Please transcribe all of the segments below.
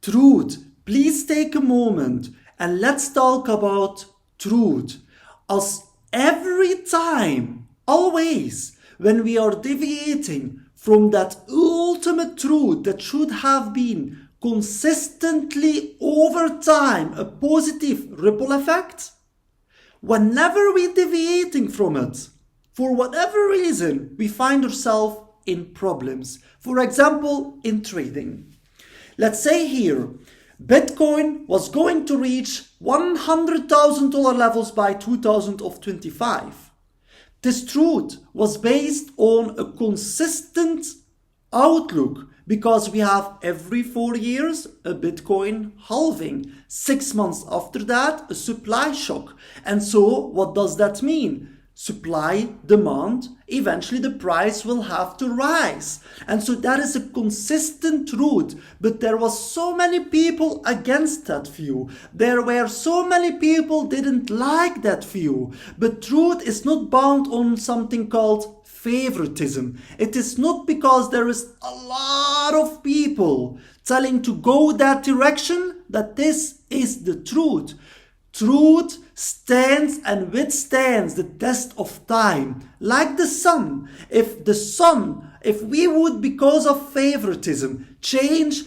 Truth. Please take a moment and let's talk about truth. As every time, always, when we are deviating from that ultimate truth that should have been consistently over time a positive ripple effect, whenever we're deviating from it, for whatever reason, we find ourselves in problems. For example, in trading. Let's say here, Bitcoin was going to reach $100,000 levels by 2025. This truth was based on a consistent outlook because we have every 4 years a Bitcoin halving. 6 months after that, a supply shock. And so what does that mean? Supply, demand, eventually the price will have to rise. And so that is a consistent truth. But there was so many people against that view. There were so many people didn't like that view. But truth is not bound on something called favoritism. It is not because there is a lot of people telling to go that direction that this is the truth. Truth stands and withstands the test of time, like the sun. If we would, because of favoritism, change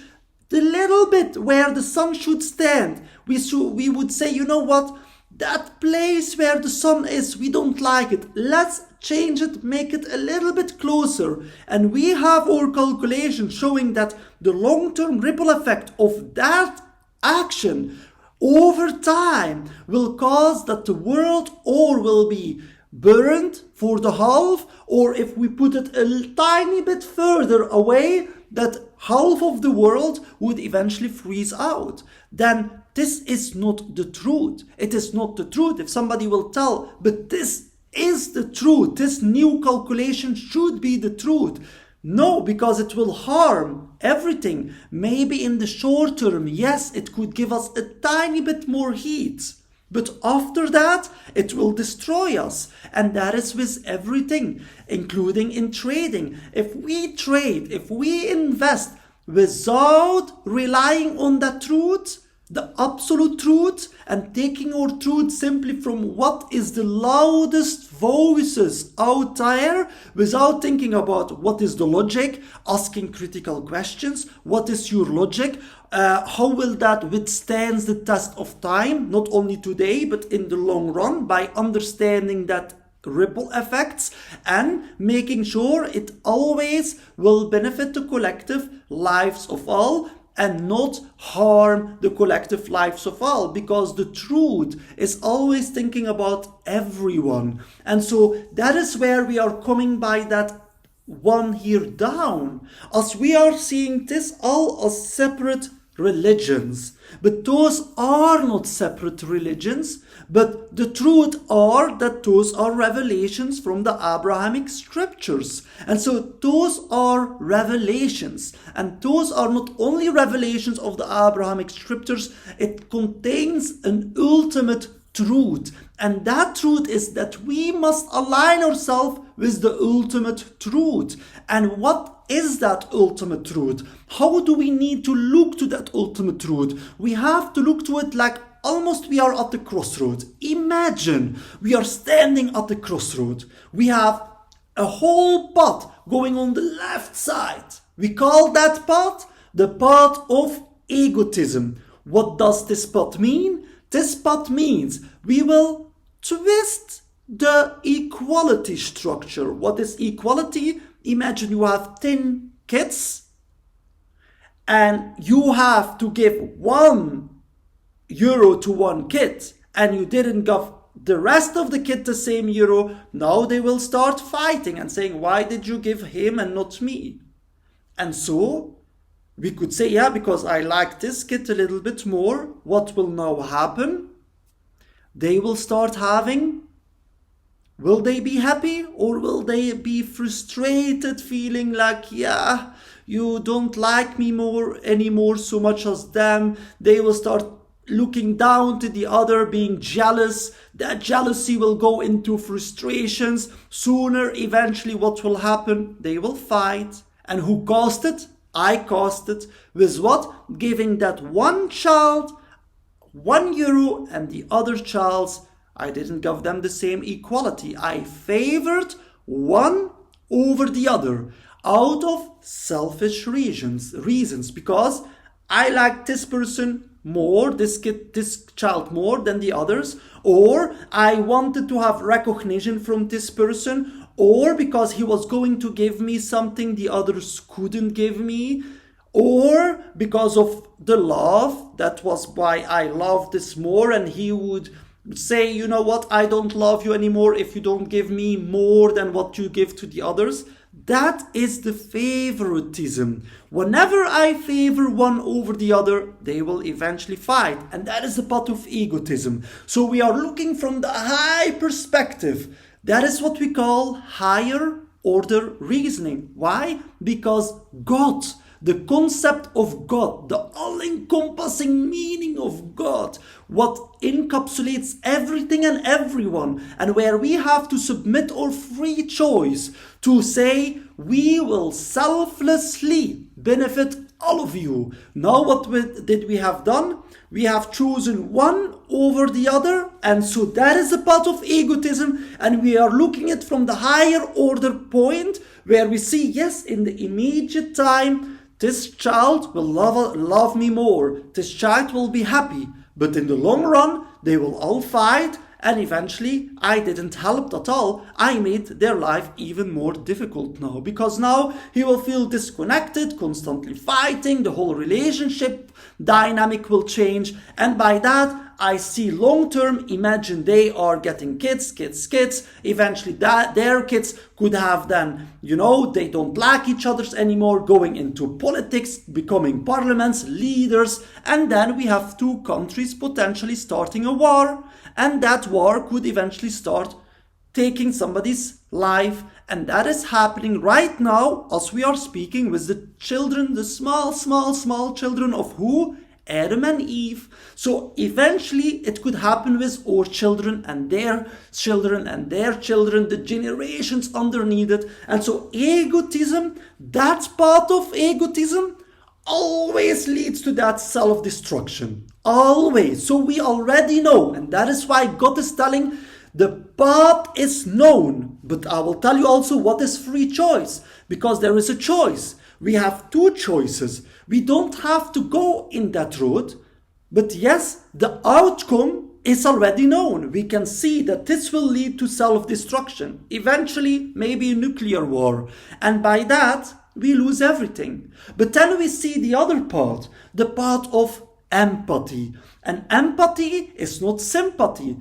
the little bit where the sun should stand, we would say, you know what, that place where the sun is, we don't like it. Let's change it, make it a little bit closer. And we have our calculations showing that the long-term ripple effect of that action over time will cause that the world or will be burned for the half, or if we put it a tiny bit further away, that half of the world would eventually freeze out. Then this is not the truth. It is not the truth. If somebody will tell, but this is the truth, this new calculation should be the truth. No, because it will harm everything. Maybe in the short term, yes, it could give us a tiny bit more heat. But after that, it will destroy us. And that is with everything, including in trading. If we trade, if we invest without relying on that truth, the absolute truth, and taking our truth simply from what is the loudest voices out there, without thinking about what is the logic, asking critical questions, what is your logic, how will that withstand the test of time, not only today but in the long run, by understanding that ripple effects and making sure it always will benefit the collective lives of all and not harm the collective lives of all, because the truth is always thinking about everyone. And so that is where we are coming by that one here down, as we are seeing this all as separate religions. But those are not separate religions, but the truth are that those are revelations from the Abrahamic scriptures. And so those are revelations. And those are not only revelations of the Abrahamic scriptures, it contains an ultimate truth. And that truth is that we must align ourselves with the ultimate truth. And what is that ultimate truth? How do we need to look to that ultimate truth? We have to look to it like almost we are at the crossroad. Imagine we are standing at the crossroad. We have a whole path going on the left side. We call that path the path of egotism. What does this path mean? This path means we will twist the equality structure. What is equality? Imagine you have 10 kids and you have to give €1 to one kid, and you didn't give the rest of the kid the same euro. Now they will start fighting and saying, why did you give him and not me? And so we could say, yeah, because I like this kid a little bit more. What will now happen? They will start having, will they be happy or will they be frustrated, feeling like, yeah, you don't like me anymore so much as them? They will start looking down to the other, being jealous. That jealousy will go into frustrations. Sooner, eventually, what will happen? They will fight. And who caused it? I caused it with what? Giving that one child €1 and the other child's, I didn't give them the same equality. I favored one over the other out of selfish reasons because I like this person more, this child more than the others, or I wanted to have recognition from this person, or because he was going to give me something the others couldn't give me, or because of the love, that was why I loved this more, and he would say, you know what, I don't love you anymore if you don't give me more than what you give to the others. That is the favoritism. Whenever I favor one over the other, they will eventually fight. And that is a part of egotism. So we are looking from the high perspective. That is what we call higher order reasoning. Why? Because God, the concept of God, the all-encompassing meaning of God, what encapsulates everything and everyone, and where we have to submit our free choice to say, we will selflessly benefit all of you. Now what did we have done? We have chosen one over the other, and so that is a part of egotism, and we are looking at from the higher order point, where we see, yes, in the immediate time, this child will love me more. This child will be happy. But in the long run, they will all fight. And eventually, I didn't help at all. I made their life even more difficult now. Because now he will feel disconnected, constantly fighting. The whole relationship dynamic will change. And by that, I see long term, imagine they are getting kids. Eventually their kids could have then, they don't like each other anymore, going into politics, becoming parliaments, leaders. And then we have two countries potentially starting a war. And that war could eventually start taking somebody's life. And that is happening right now as we are speaking with the children, the small children of who? Adam and Eve. So eventually it could happen with our children and their children and their children, the generations underneath it. And so egotism, that part of egotism, always leads to that self-destruction. Always. So we already know, and that is why God is telling the path is known. But I will tell you also what is free choice, because there is a choice. We have two choices. We don't have to go in that road, but yes, the outcome is already known. We can see that this will lead to self-destruction, eventually maybe a nuclear war, and by that we lose everything. But then we see the other part, the part of empathy. And empathy is not sympathy.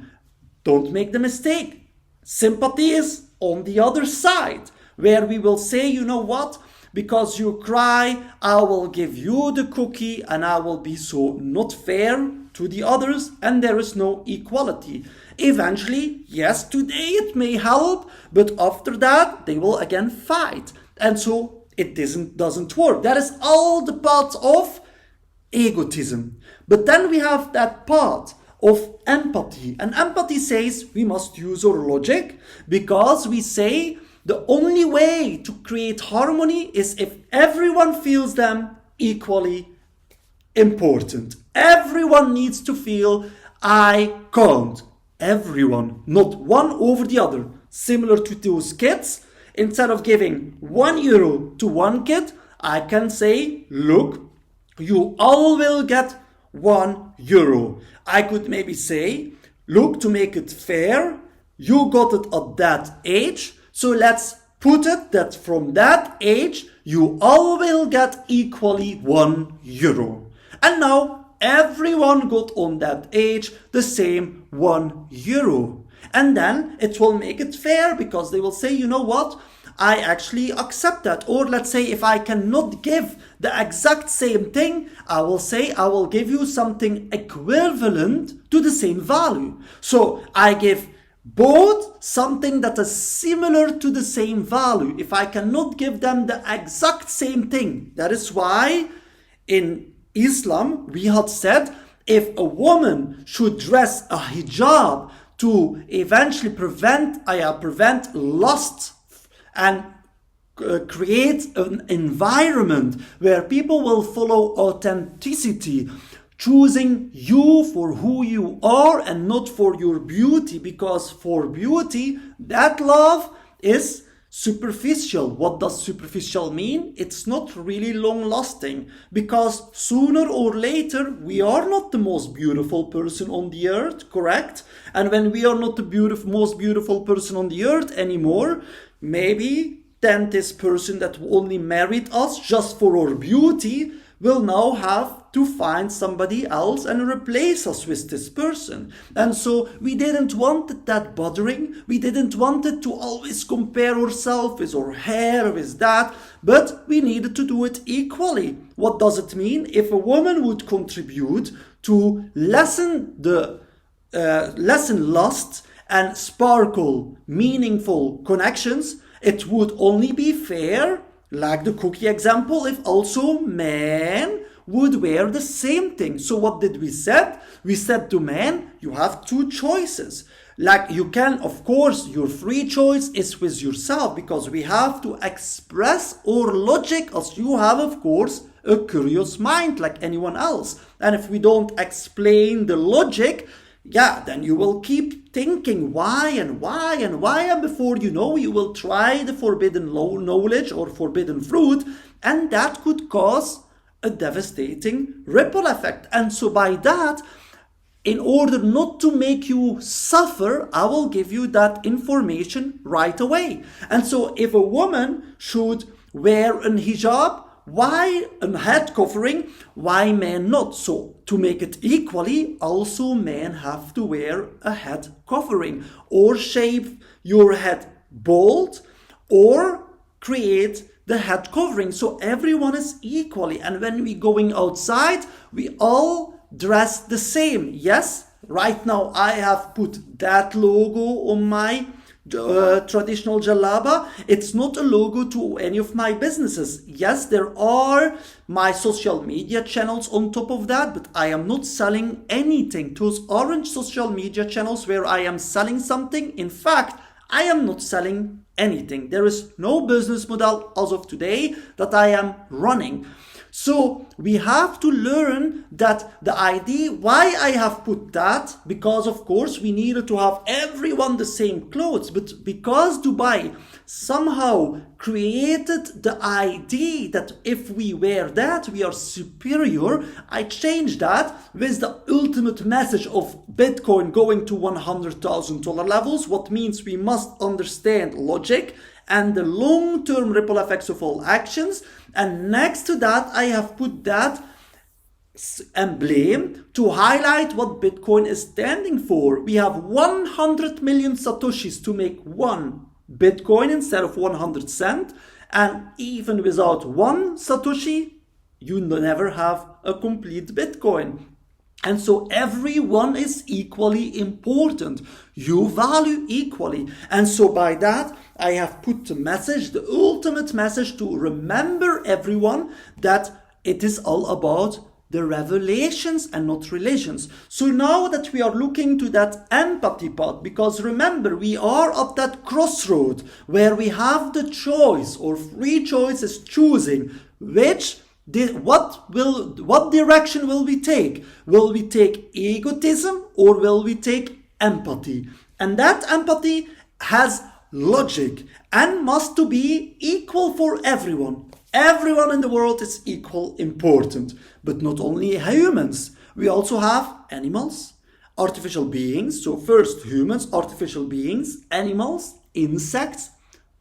Don't make the mistake. Sympathy is on the other side, where we will say, you know what? Because you cry, I will give you the cookie, and I will be so not fair to the others, and there is no equality. Eventually, yes, today it may help, but after that, they will again fight. And so it doesn't work. That is all the parts of egotism. But then we have that part of empathy. And empathy says we must use our logic, because we say the only way to create harmony is if everyone feels them equally important. Everyone needs to feel I count. Everyone, not one over the other. Similar to those kids, instead of giving €1 to one kid, I can say, look, you all will get €1. I could maybe say, look, to make it fair, you got it at that age, so let's put it that from that age, you all will get equally €1. And now everyone got on that age the same €1. And then it will make it fair, because they will say, you know what? I actually accept that. Or let's say if I cannot give the exact same thing, I will say I will give you something equivalent to the same value. So I give both something that is similar to the same value. If I cannot give them the exact same thing, that is why in Islam we had said if a woman should dress a hijab to eventually prevent lust and create an environment where people will follow authenticity, choosing you for who you are and not for your beauty, because for beauty, that love is superficial. What does superficial mean? It's not really long lasting, because sooner or later we are not the most beautiful person on the earth, correct? And when we are not the most beautiful person on the earth anymore, maybe then this person that only married us just for our beauty will now have to find somebody else and replace us with this person. And so we didn't want it that bothering. We didn't want it to always compare ourselves with our hair, with that, but we needed to do it equally. What does it mean? If a woman would contribute to lessen lust and sparkle meaningful connections, it would only be fair, like the cookie example, if also men would wear the same thing. So what did we said? We said to men, you have two choices. Like you can, of course, your free choice is with yourself, because we have to express our logic, as you have, of course, a curious mind like anyone else. And if we don't explain the logic, then you will keep thinking why, and before you know, you will try the forbidden knowledge or forbidden fruit, and that could cause a devastating ripple effect. And so by that, in order not to make you suffer, I will give you that information right away. And so if a woman should wear a hijab, why a head covering? Why men not? So to make it equally, also men have to wear a head covering, or shave your head bald, or create the head covering. So everyone is equally. And when we going outside, we all dress the same. Yes, right now I have put that logo on my traditional jalaba. It's not a logo to any of my businesses. Yes, there are my social media channels on top of that, but I am not selling anything. Those orange social media channels where I am selling something, in fact, I am not selling anything. There is no business model as of today that I am running. So we have to learn that the idea why I have put that, because of course we needed to have everyone the same clothes, but because Dubai somehow created the idea that if we wear that we are superior, I changed that with the ultimate message of Bitcoin going to $100,000 levels, what means we must understand logic and the long-term ripple effects of all actions. And next to that, I have put that emblem to highlight what Bitcoin is standing for. We have 100 million Satoshis to make one Bitcoin instead of 100 cents. And even without one Satoshi, you never have a complete Bitcoin. And so everyone is equally important. You value equally. And so by that, I have put the message, the ultimate message, to remember everyone that it is all about the revelations and not religions. So now that we are looking to that empathy part, because remember, we are at that crossroad where we have the choice, or free choice is choosing what direction will we take? Will we take egotism or will we take empathy? And that empathy has logic and must to be equal for everyone. Everyone in the world is equal important, but not only humans. We also have animals, artificial beings. So first humans, artificial beings, animals, insects,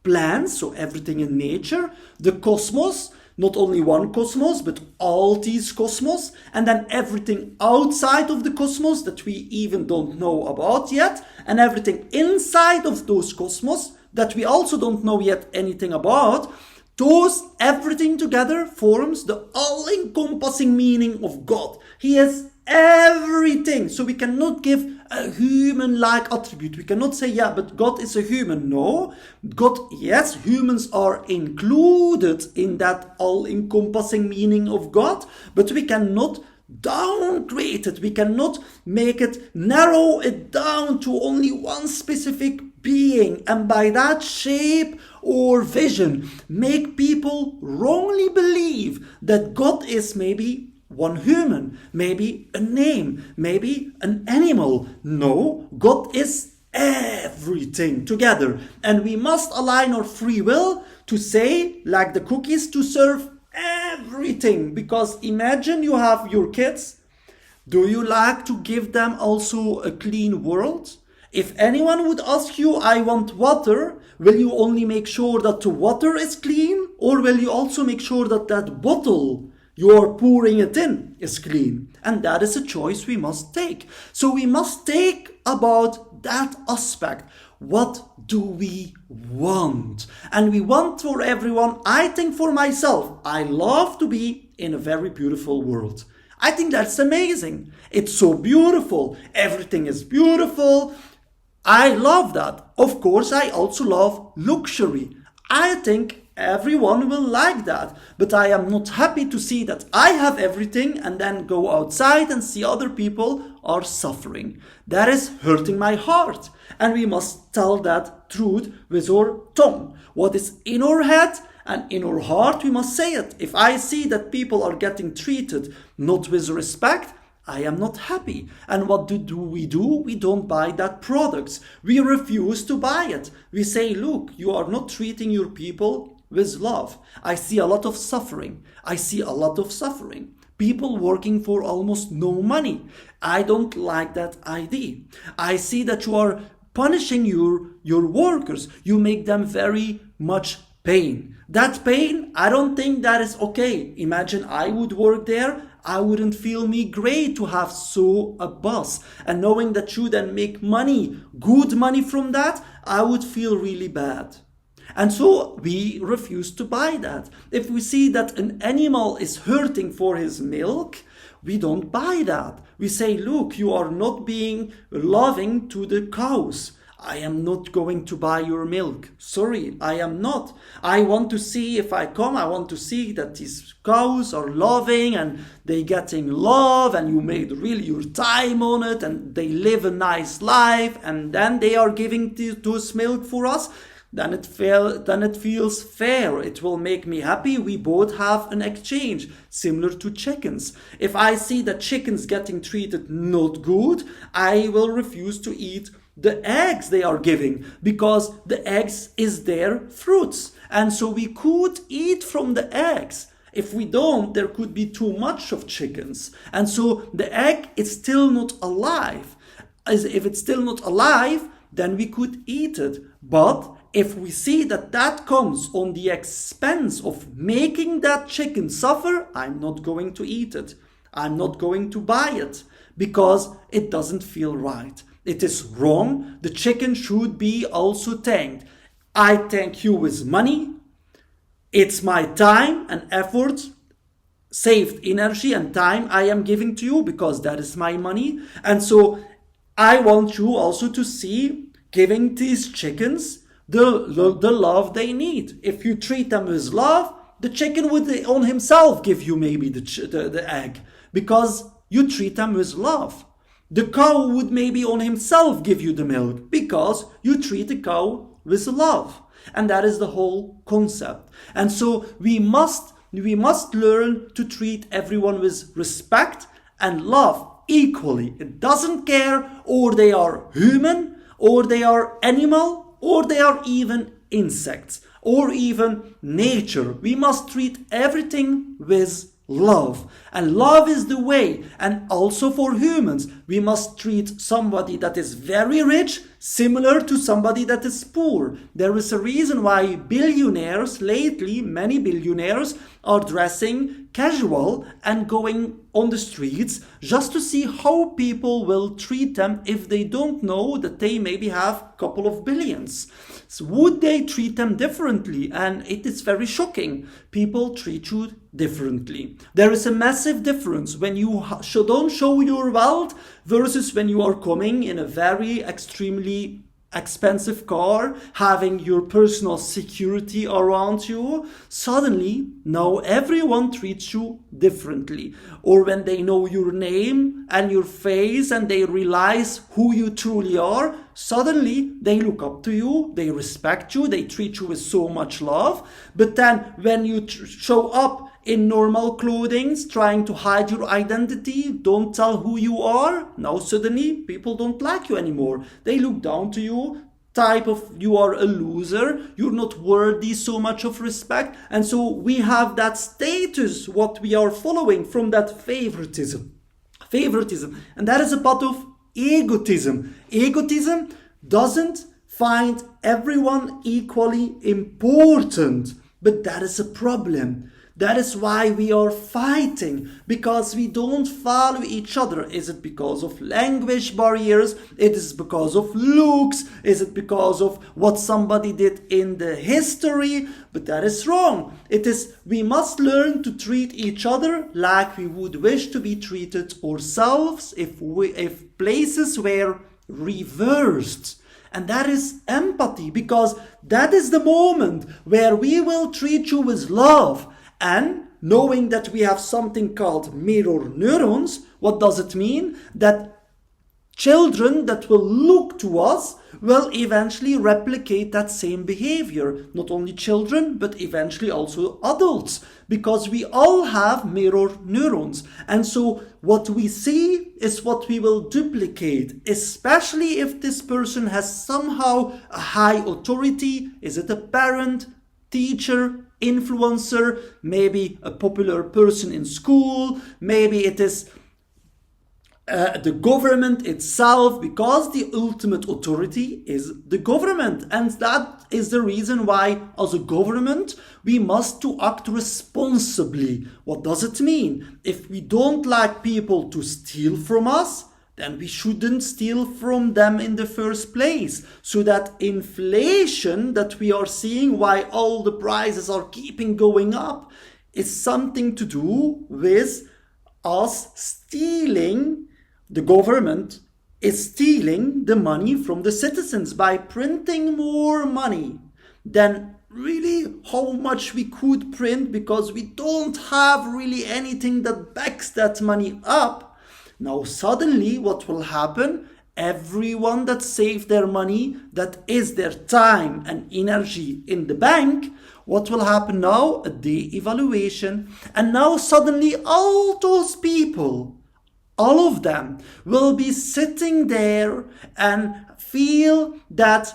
plants, so everything in nature, the cosmos, not only one cosmos, but all these cosmos, and then everything outside of the cosmos that we even don't know about yet, and everything inside of those cosmos that we also don't know yet anything about. Those, everything together forms the all-encompassing meaning of God. He is everything. So we cannot give a human-like attribute. We cannot say, yeah, but God is a human. No, God, yes, humans are included in that all-encompassing meaning of God, but we cannot downgrade it. We cannot make it, narrow it down to only one specific being, and by that shape or vision make people wrongly believe that God is maybe one human, maybe a name, maybe an animal. No, God is everything together, and we must align our free will to say, like the cookies, to serve everything. Because imagine you have your kids. Do you like to give them also a clean world? If anyone would ask you, I want water, will you only make sure that the water is clean, or will you also make sure that that bottle you are pouring it in is clean? And that is a choice we must take. So we must take about that aspect. What do we want? And we want for everyone. I think for myself, I love to be in a very beautiful world. I think that's amazing. It's so beautiful. Everything is beautiful. I love that. Of course, I also love luxury. I think everyone will like that, but I am not happy to see that I have everything and then go outside and see other people are suffering. That is hurting my heart, and we must tell that truth with our tongue. What is in our head and in our heart, we must say it. If I see that people are getting treated not with respect, I am not happy. And what do? We don't buy that products. We refuse to buy it. We say, look, you are not treating your people with love. I see a lot of suffering. People working for almost no money. I don't like that idea. I see that you are punishing your workers. You make them very much pain. That pain, I don't think that is okay. Imagine I would work there. I wouldn't feel me great to have so a boss. And knowing that you then make money, good money from that, I would feel really bad. And so we refuse to buy that. If we see that an animal is hurting for his milk, we don't buy that. We say, look, you are not being loving to the cows. I am not going to buy your milk. Sorry, I am not. I want to see, if I come, I want to see that these cows are loving and they getting love, and you made really your time on it, and they live a nice life, and then they are giving this milk for us. Then it feels fair. It will make me happy. We both have an exchange, similar to chickens. If I see that chickens getting treated not good, I will refuse to eat the eggs they are giving, because the eggs is their fruits. And so we could eat from the eggs. If we don't, there could be too much of chickens. And so the egg is still not alive. As if it's still not alive, then we could eat it. But if we see that that comes on the expense of making that chicken suffer, I'm not going to eat it. I'm not going to buy it, because it doesn't feel right. It is wrong. The chicken should be also thanked. I thank you with money. It's my time and effort, saved energy and time I am giving to you, because that is my money. And so I want you also to see giving these chickens the love they need. If you treat them with love, the chicken would on himself give you maybe the egg, because you treat them with love. The cow would maybe on himself give you the milk, because you treat the cow with love. And that is the whole concept. And so we must learn to treat everyone with respect and love equally. It doesn't care, or they are human, or they are animal, or they are even insects, or even nature. We must treat everything with love. And love is the way. And also for humans, we must treat somebody that is very rich similar to somebody that is poor. There is a reason why billionaires, lately many billionaires, are dressing casual and going on the streets just to see how people will treat them if they don't know that they maybe have a couple of billions. So would they treat them differently? And it is very shocking. People treat you differently. There is a massive difference when you don't show your wealth versus when you are coming in a very extremely expensive car, having your personal security around you, suddenly now everyone treats you differently. Or when they know your name and your face and they realize who you truly are, suddenly they look up to you, they respect you, they treat you with so much love. But then when you show up in normal clothing, trying to hide your identity, don't tell who you are, now suddenly people don't like you anymore. They look down to you, type of you are a loser, you're not worthy so much of respect. And so we have that status, what we are following from that favoritism. And that is a part of egotism. Egotism doesn't find everyone equally important, but that is a problem. That is why we are fighting, because we don't value each other. Is it because of language barriers? It is because of looks? Is it because of what somebody did in the history? But that is wrong. It is, we must learn to treat each other like we would wish to be treated ourselves if places were reversed. And that is empathy, because that is the moment where we will treat you with love. And knowing that we have something called mirror neurons, what does it mean? That children that will look to us will eventually replicate that same behavior. Not only children, but eventually also adults, because we all have mirror neurons. And so what we see is what we will duplicate, especially if this person has somehow a high authority. Is it a parent, teacher, influencer, maybe a popular person in school, maybe it is the government itself, because the ultimate authority is the government. And that is the reason why, as a government, we must to act responsibly. What does it mean? If we don't like people to steal from us, then we shouldn't steal from them in the first place. So that inflation that we are seeing, why all the prices are keeping going up, is something to do with us stealing. The government is stealing the money from the citizens by printing more money than really how much we could print, because we don't have really anything that backs that money up. Now suddenly what will happen? Everyone that saved their money, that is their time and energy in the bank, what will happen now? A de-evaluation. And now suddenly all those people, all of them, will be sitting there and feel that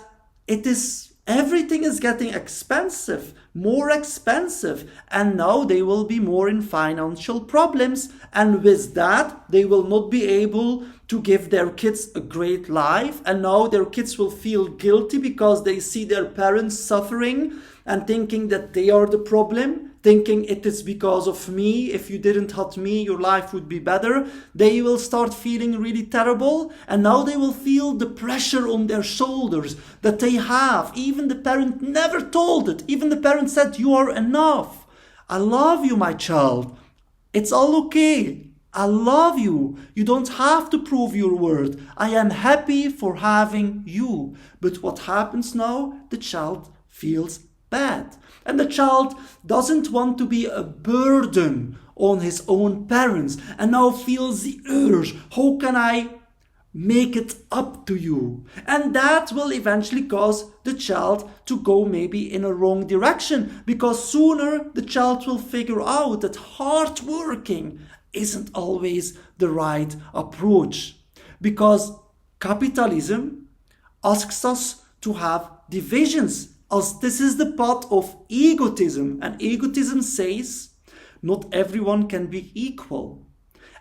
everything is getting expensive, more expensive, and now they will be more in financial problems, and with that they will not be able to give their kids a great life, and now their kids will feel guilty because they see their parents suffering and thinking that they are the problem, thinking it is because of me, if you didn't have me your life would be better. They will start feeling really terrible, and now they will feel the pressure on their shoulders that they have. Even the parent never told it. Even the parent said, you are enough. I love you, my child. It's all okay. I love you. You don't have to prove your worth. I am happy for having you. But what happens now? The child feels bad. And the child doesn't want to be a burden on his own parents, and now feels the urge, how can I make it up to you? And that will eventually cause the child to go maybe in a wrong direction, because sooner the child will figure out that hard working isn't always the right approach, because capitalism asks us to have divisions, as this is the part of egotism. And egotism says not everyone can be equal,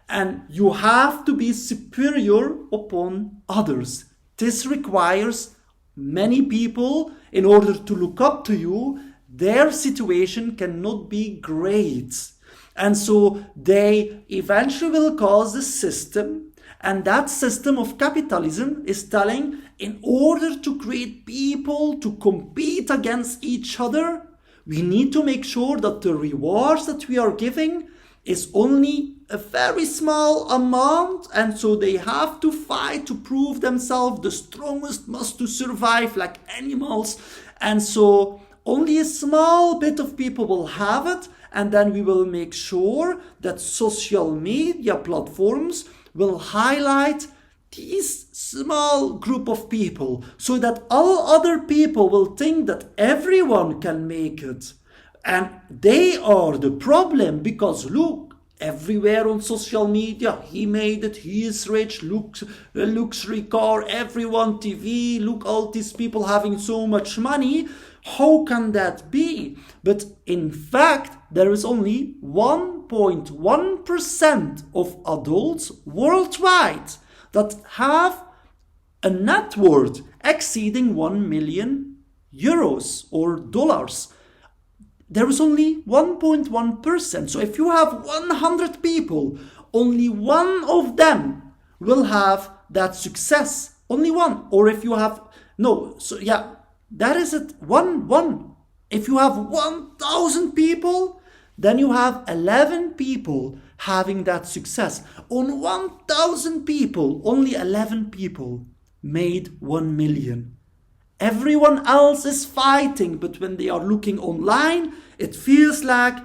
and you have to be superior upon others. This requires many people, in order to look up to you, their situation cannot be great. And so they eventually will cause a system, and that system of capitalism is telling, in order to create people to compete against each other, we need to make sure that the rewards that we are giving is only a very small amount, and so they have to fight to prove themselves. The strongest must to survive like animals, and so only a small bit of people will have it, and then we will make sure that social media platforms will highlight these small group of people so that all other people will think that everyone can make it. And they are the problem, because look, everywhere on social media, he made it, he is rich, look, a luxury car, everyone TV, look, all these people having so much money. How can that be? But in fact, there is only 1.1% of adults worldwide that have a net worth exceeding 1 million euros or dollars. There is only 1.1%. So if you have 100 people, only one of them will have that success. Only one. Or if you have, no, so yeah, that is it. One. If you have 1,000 people, then you have 11 people having that success. On 1,000 people, only 11 people made 1 million. Everyone else is fighting, but when they are looking online, it feels like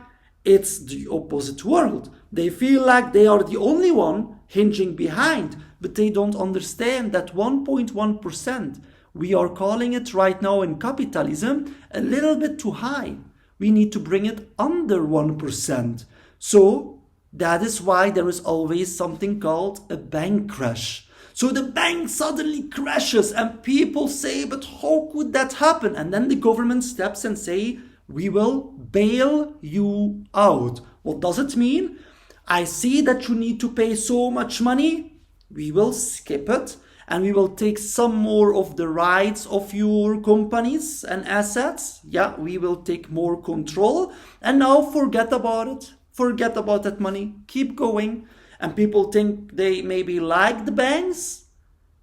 it's the opposite world. They feel like they are the only one hinging behind, but they don't understand that 1.1%, we are calling it right now in capitalism a little bit too high. We need to bring it under 1%. So that is why there is always something called a bank crash. So the bank suddenly crashes and people say, but how could that happen? And then the government steps and say, we will bail you out. What does it mean? I see that you need to pay so much money. We will skip it and we will take some more of the rights of your companies and assets. Yeah, we will take more control. And now forget about it. Forget about that money. Keep going. And people think they maybe like the banks.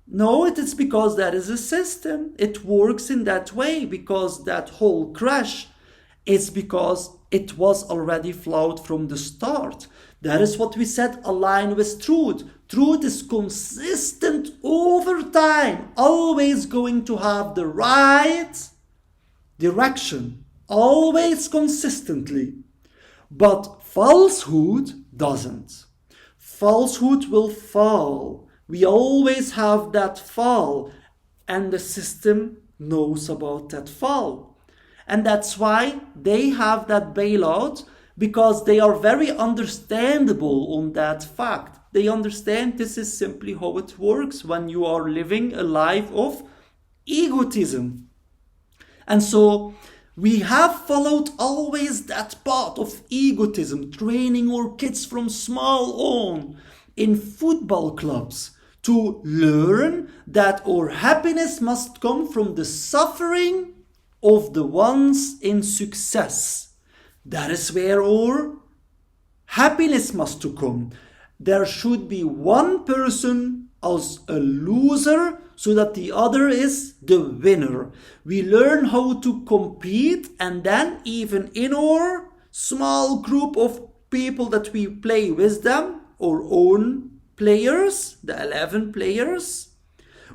No, it is because that is a system. It works in that way, because that whole crash is because it was already flawed from the start. That is what we said, align with truth. Truth is consistent over time, always going to have the right direction, always consistently. But falsehood doesn't. Falsehood will fall. We always have that fall, and the system knows about that fall. And that's why they have that bailout, because they are very understandable on that fact. They understand this is simply how it works when you are living a life of egotism. And so we have followed always that path of egotism, training our kids from small on in football clubs to learn that our happiness must come from the suffering of the ones in success. That is where our happiness must to come. There should be one person as a loser so that the other is the winner. We learn how to compete, and then even in our small group of people that we play with them, our own players, the 11 players,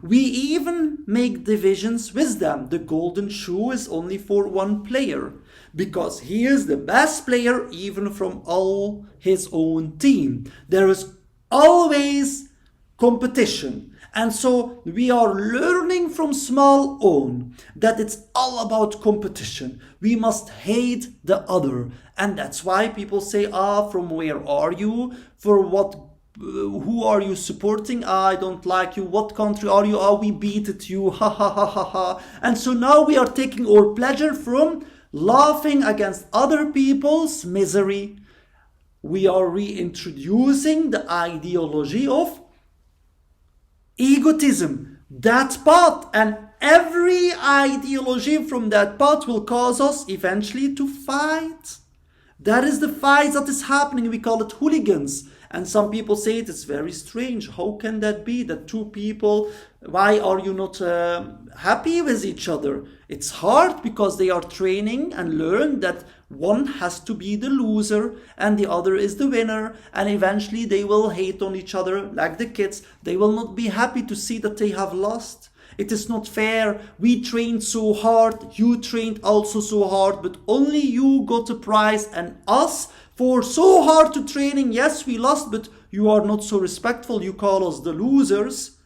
we even make divisions with them. The golden shoe is only for one player, because he is the best player even from all his own team. There is always competition. And so we are learning from small on that it's all about competition. We must hate the other. And that's why people say, from where are you? For what? Who are you supporting? I don't like you. What country are you? We beat it you. Ha ha ha ha ha. And so now we are taking our pleasure from laughing against other people's misery. We are reintroducing the ideology of egotism, that path, and every ideology from that path will cause us eventually to fight. That is the fight that is happening. We call it hooligans. And some people say it is very strange. How can that be that two people, why are you not happy with each other? It's hard because they are training and learn that One has to be the loser and the other is the winner, and eventually they will hate on each other like the kids. They will not be happy to see that they have lost. It is not fair. We trained so hard, you trained also so hard, but only you got a prize, and us, for so hard to training, yes, we lost, but you are not so respectful. You call us the losers.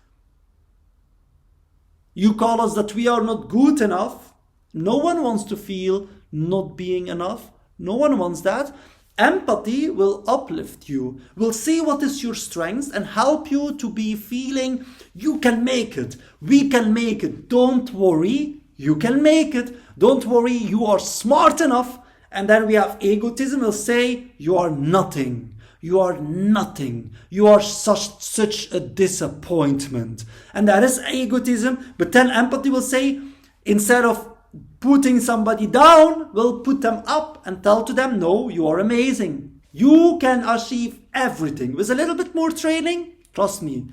You call us that we are not good enough. No one wants to feel not being enough. No one wants that. Empathy will uplift you, will see what is your strengths and help you to be feeling you can make it. We can make it. Don't worry, you can make it. Don't worry, you are smart enough. And then we have egotism, will say you are nothing. You are nothing. You are such a disappointment. And that is egotism. But then empathy will say, instead of putting somebody down, will put them up and tell to them, no, you are amazing. You can achieve everything. With a little bit more training, trust me,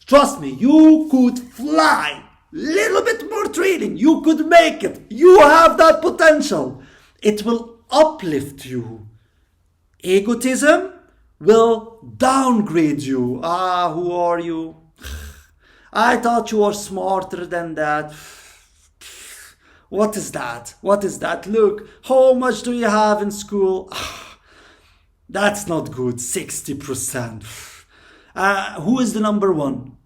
you could fly. Little bit more training, you could make it. You have that potential. It will uplift you. Egotism will downgrade you. Who are you? I thought you were smarter than that. What is that? What is that? Look, how much do you have in school? That's not good. 60%. Who is the number one?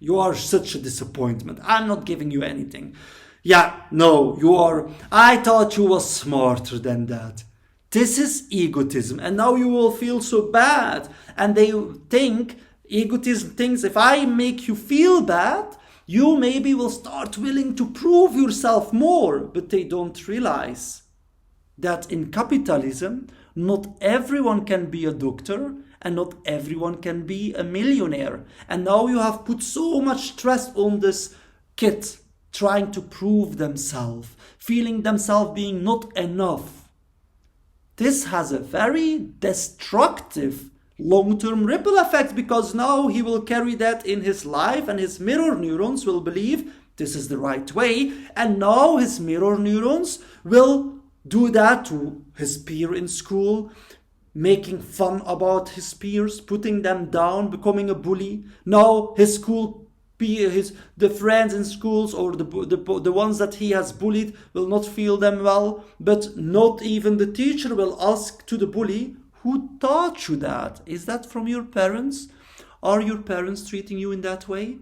You are such a disappointment. I'm not giving you anything. Yeah, no, you are. I thought you were smarter than that. This is egotism. And now you will feel so bad. And they think, egotism thinks, if I make you feel bad, you maybe will start willing to prove yourself more. But they don't realize that in capitalism, not everyone can be a doctor and not everyone can be a millionaire. And now you have put so much stress on this kid trying to prove themselves, feeling themselves being not enough. This has a very destructive long-term ripple effect, because now he will carry that in his life and his mirror neurons will believe this is the right way, and now his mirror neurons will do that to his peer in school, making fun about his peers, putting them down, becoming a bully. Now his school the friends in schools or the ones that he has bullied will not feel them well, but not even the teacher will ask to the bully, who taught you that? Is that from your parents? Are your parents treating you in that way?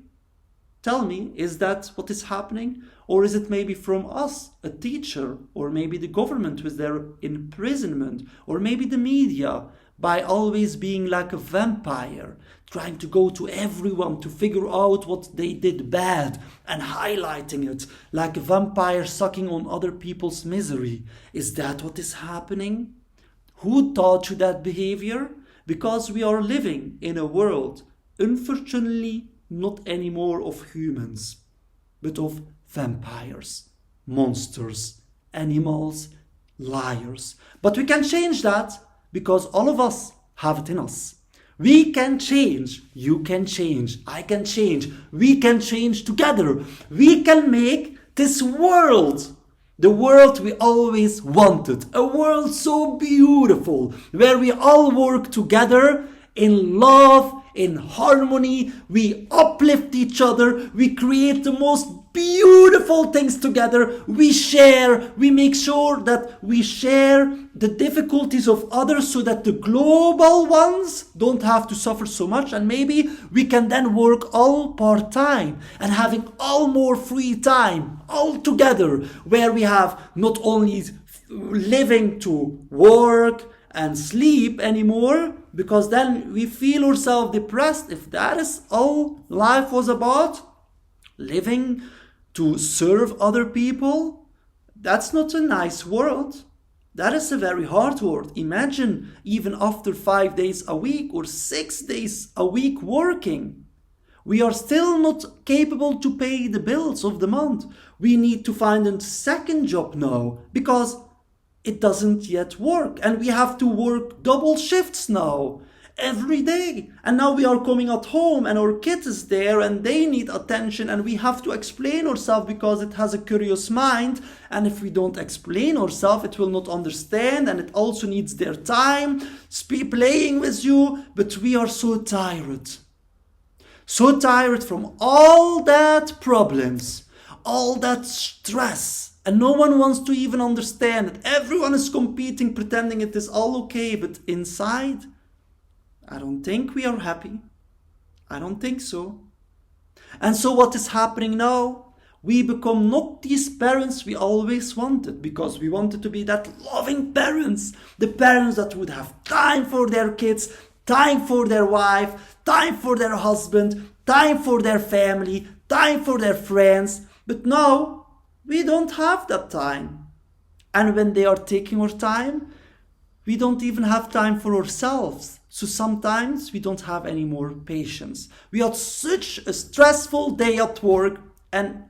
Tell me, is that what is happening? Or is it maybe from us, a teacher, or maybe the government with their imprisonment, or maybe the media, by always being like a vampire, trying to go to everyone to figure out what they did bad and highlighting it, like a vampire sucking on other people's misery? Is that what is happening? Who taught you that behavior? Because we are living in a world, unfortunately, not anymore of humans, but of vampires, monsters, animals, liars. But we can change that because all of us have it in us. We can change. You can change. I can change. We can change together. We can make this world the world we always wanted. A world so beautiful, where we all work together in love, in harmony. We uplift each other. We create the most beautiful things together. We share. We make sure that we share the difficulties of others so that the global ones don't have to suffer so much. And maybe we can then work all part-time and having all more free time all together, where we have not only living to work and sleep anymore, because then we feel ourselves depressed. If that is all life was about, living to serve other people, that's not a nice world. That is a very hard world. Imagine even after 5 days a week or 6 days a week working, we are still not capable to pay the bills of the month. We need to find a second job now because it doesn't yet work. And we have to work double shifts now. every day. And now we are coming at home and our kid is there and they need attention and we have to explain ourselves because it has a curious mind. And if we don't explain ourselves, it will not understand, and it also needs their time, playing with you. But we are so tired. So tired from all that problems, all that stress. And no one wants to even understand it. Everyone is competing, pretending it is all okay. But inside, I don't think we are happy. I don't think so. And so what is happening now? We become not these parents we always wanted, because we wanted to be that loving parents. The parents that would have time for their kids, time for their wife, time for their husband, time for their family, time for their friends. But now, we don't have that time. And when they are taking our time, we don't even have time for ourselves. So sometimes we don't have any more patience. We had such a stressful day at work, and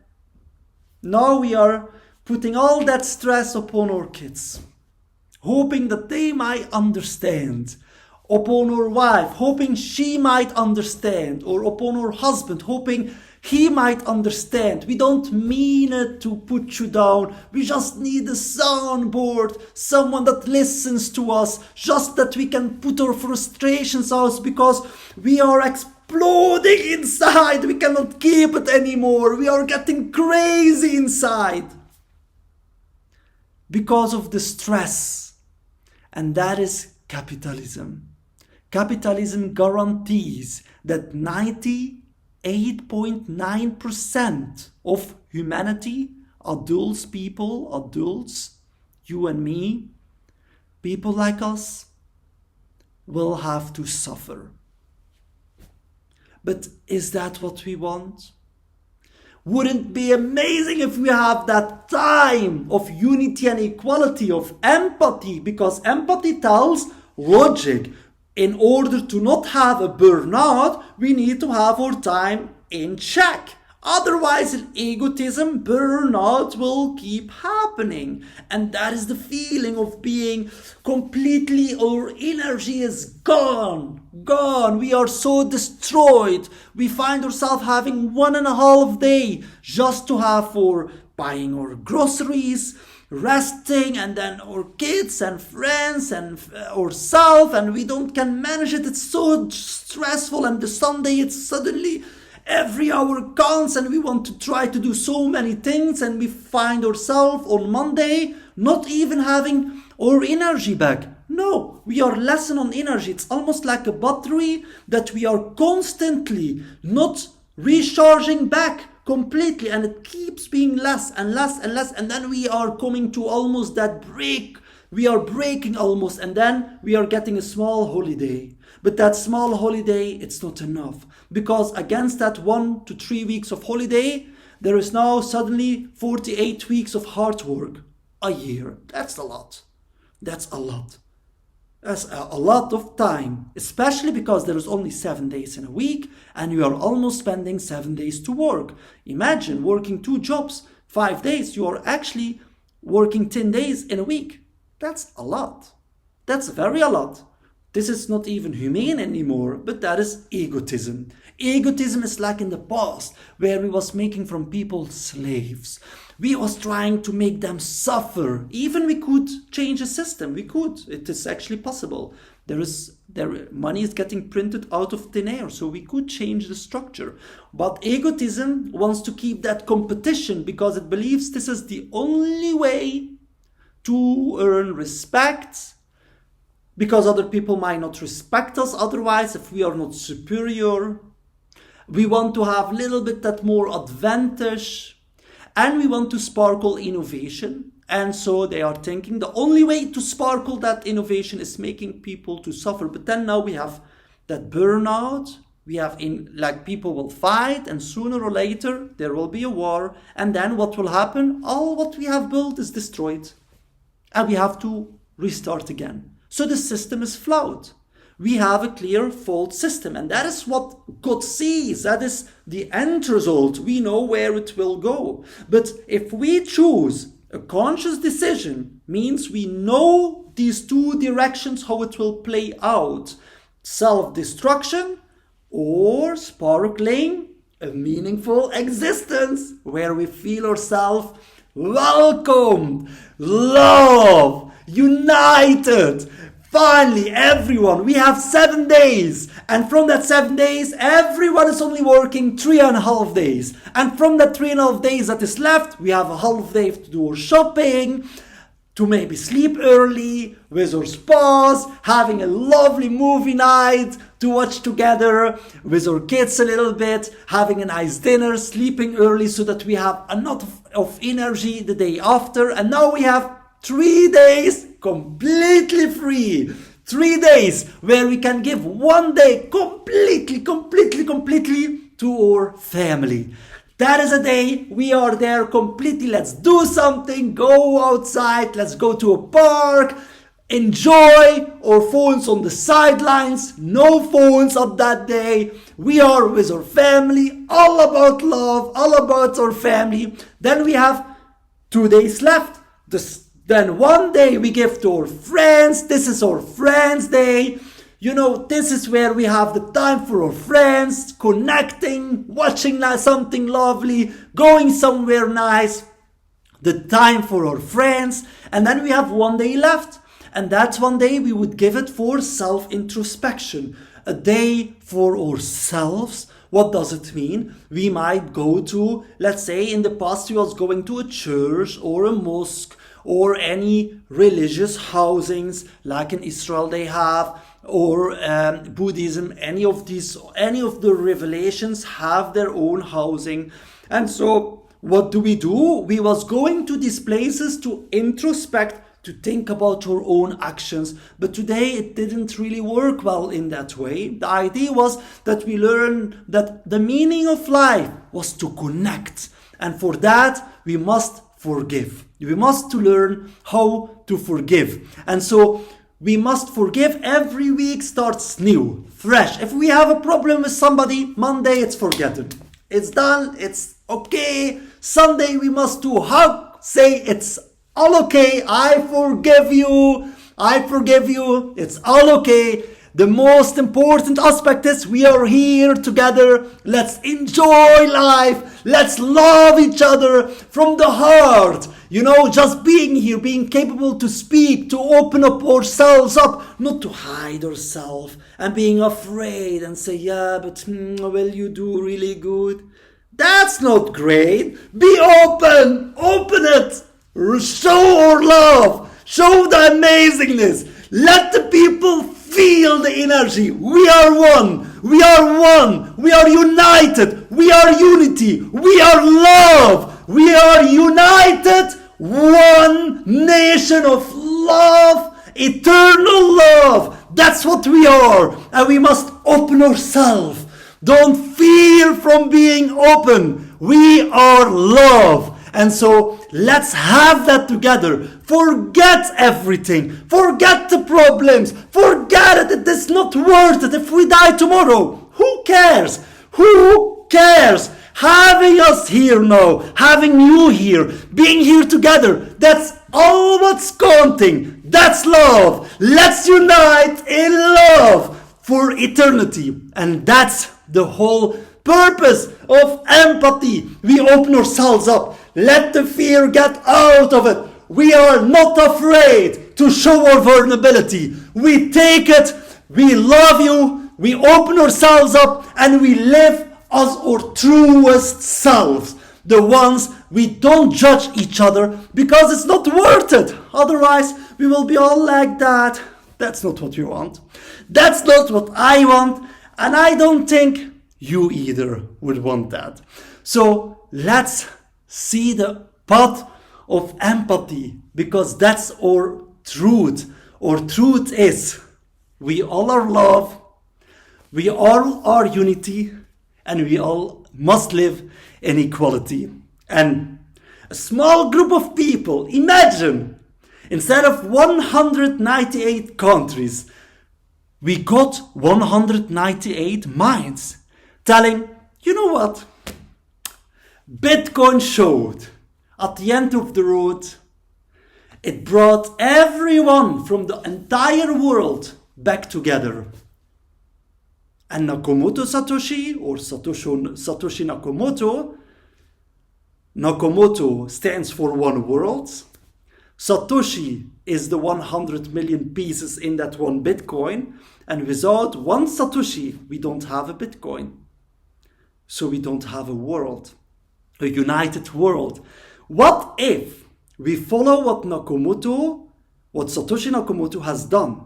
now we are putting all that stress upon our kids, hoping that they might understand, upon our wife, hoping she might understand, or upon our husband, hoping he might understand. We don't mean it to put you down. We just need a soundboard, someone that listens to us, just that we can put our frustrations out, because we are exploding inside. We cannot keep it anymore. We are getting crazy inside because of the stress. And that is capitalism. Capitalism guarantees that 98.9% of humanity, adults, you and me, people like us, will have to suffer. But is that what we want? Wouldn't it be amazing if we have that time of unity and equality, of empathy? Because empathy tells logic. In order to not have a burnout, we need to have our time in check. Otherwise, in egotism, burnout will keep happening. And that is the feeling of being completely, our energy is gone. We are so destroyed. We find ourselves having 1.5 days just to have for buying our groceries, resting, and then our kids and friends and ourselves, and we can manage it. It's so stressful, and the Sunday it's suddenly every hour counts, and we want to try to do so many things, and we find ourselves on Monday not even having our energy back. No, we are less on energy. It's almost like a battery that we are constantly not recharging back completely, and it keeps being less and less and less, and then we are coming to almost that break. We are breaking almost, and then we are getting a small holiday. But that small holiday, it's not enough, because against that 1 to 3 weeks of holiday, there is now suddenly 48 weeks of hard work a year. That's a lot. That's a lot. That's a lot of time, especially because there is only 7 days in a week, and you are almost spending 7 days to work. Imagine working 2 jobs, 5 days. You are actually working 10 days in a week. That's a lot. That's very a lot. This is not even humane anymore, but that is egotism. Egotism is like in the past, where we was making from people slaves. We was trying to make them suffer. Even we could change the system. We could. It is actually possible. Money is getting printed out of thin air, so we could change the structure. But egotism wants to keep that competition, because it believes this is the only way to earn respect, because other people might not respect us otherwise if we are not superior. We want to have a little bit that more advantage, and we want to sparkle innovation. And so they are thinking the only way to sparkle that innovation is making people to suffer. But then now we have that burnout. We have people will fight, and sooner or later there will be a war. And then what will happen? All what we have built is destroyed, and we have to restart again. So the system is flawed. We have a clear fault system, and that is what God sees. That is the end result. We know where it will go. But if we choose a conscious decision, means we know these 2 directions, how it will play out. self-destruction or sparkling a meaningful existence where we feel ourselves welcomed, loved, united. Finally, everyone, we have 7 days. And from that 7 days, everyone is only working 3.5 days. And from that 3.5 days that is left, we have a half day to do our shopping, to maybe sleep early with our spouse, having a lovely movie night to watch together with our kids a little bit, having a nice dinner, sleeping early so that we have a lot of energy the day after. And now we have 3 days completely free. 3 days where we can give 1 day completely to our family. That is a day we are there completely. Let's do something, go outside, let's go to a park, enjoy our phones on the sidelines, no phones on that day. We are with our family, all about love, all about our family. Then we have 2 days left. Then 1 day we give to our friends. This is our friends' day. You know, this is where we have the time for our friends, connecting, watching something lovely, going somewhere nice. The time for our friends. And then we have 1 day left. And that 1 day we would give it for self-introspection. A day for ourselves. What does it mean? We might go to, let's say in the past we was going to a church or a mosque or any religious housings like in Israel they have, or Buddhism, any of the revelations have their own housing. And so what do? We was going to these places to introspect, to think about our own actions. But today it didn't really work well in that way. The idea was that we learned that the meaning of life was to connect. And for that we must forgive. We must learn how to forgive. And so we must forgive. Every week starts new, fresh. If we have a problem with somebody, Monday it's forgotten. It's done, it's okay. Sunday we must do hug, say it's all okay, I forgive you, it's all okay. The most important aspect is we are here together. Let's enjoy life. Let's love each other from the heart. You know, just being here, being capable to speak, to open up ourselves up, not to hide ourselves and being afraid and say, yeah, but will you do really good? That's not great. Be open. Open it. Show our love. Show the amazingness. Let the people feel the energy. We are one. We are one. We are united. We are unity. We are love. We are united. One nation of love. Eternal love. That's what we are. And we must open ourselves. Don't fear from being open. We are love. And so let's have that together. Forget everything. Forget the problems. Forget it. It is not worth it if we die tomorrow. Who cares? Who cares? Having us here now, having you here, being here together, that's all what's counting. That's love. Let's unite in love for eternity. And that's the whole purpose of empathy. We open ourselves up. Let the fear get out of it. We are not afraid to show our vulnerability. We take it. We love you. We open ourselves up and we live as our truest selves. The ones we don't judge each other because it's not worth it. Otherwise, we will be all like that. That's not what we want. That's not what I want. And I don't think you either would want that. So let's see the path of empathy, because that's our truth. Our truth is we all are love, we all are unity, and we all must live in equality. And a small group of people, imagine, instead of 198 countries, we got 198 minds telling, you know what? Bitcoin showed at the end of the road, it brought everyone from the entire world back together. And Nakamoto Satoshi, or Satoshi Nakamoto stands for one world. Satoshi is the 100 million pieces in that one Bitcoin. And without one Satoshi, we don't have a Bitcoin. So we don't have a world, a united world. What if we follow what Satoshi Nakamoto has done?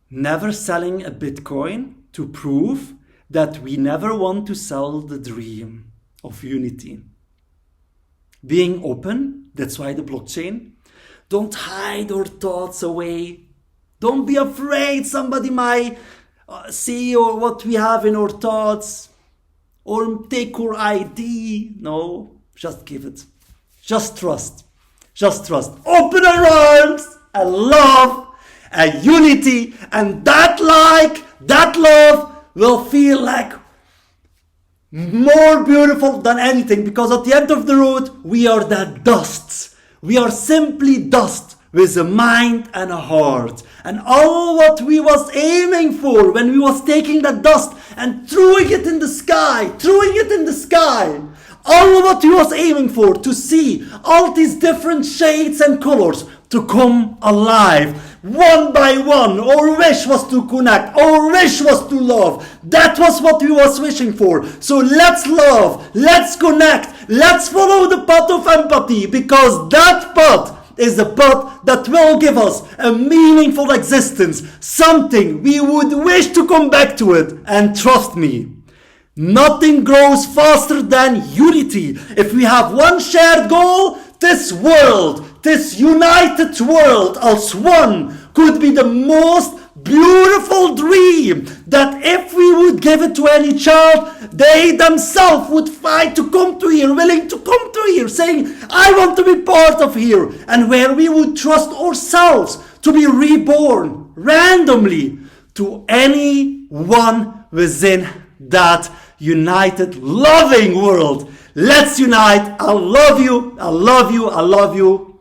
Never selling a Bitcoin to prove that we never want to sell the dream of unity. Being open, that's why the blockchain. Don't hide our thoughts away. Don't be afraid somebody might see what we have in our thoughts or take our ID. No, just give it. Just trust. Just trust. Open our arms and love and unity, and that love will feel like more beautiful than anything, because at the end of the road, we are that dust. We are simply dust with a mind and a heart. And all what we was aiming for when we was taking that dust and throwing it in the sky, all what we was aiming for, to see all these different shades and colors to come alive. One by one, our wish was to connect, our wish was to love. That was what we was wishing for. So let's love, let's connect, let's follow the path of empathy, because that path is the path that will give us a meaningful existence, something we would wish to come back to it. And trust me, nothing grows faster than unity. If we have one shared goal, this world, this united world as one, could be the most beautiful dream that if we would give it to any child, they themselves would fight to come to here, willing to come to here, saying, I want to be part of here. And where we would trust ourselves to be reborn randomly to anyone within that united, loving world. Let's unite. I love you. I love you. I love you.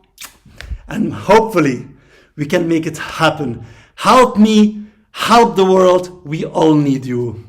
And hopefully we can make it happen. Help me. Help the world. We all need you.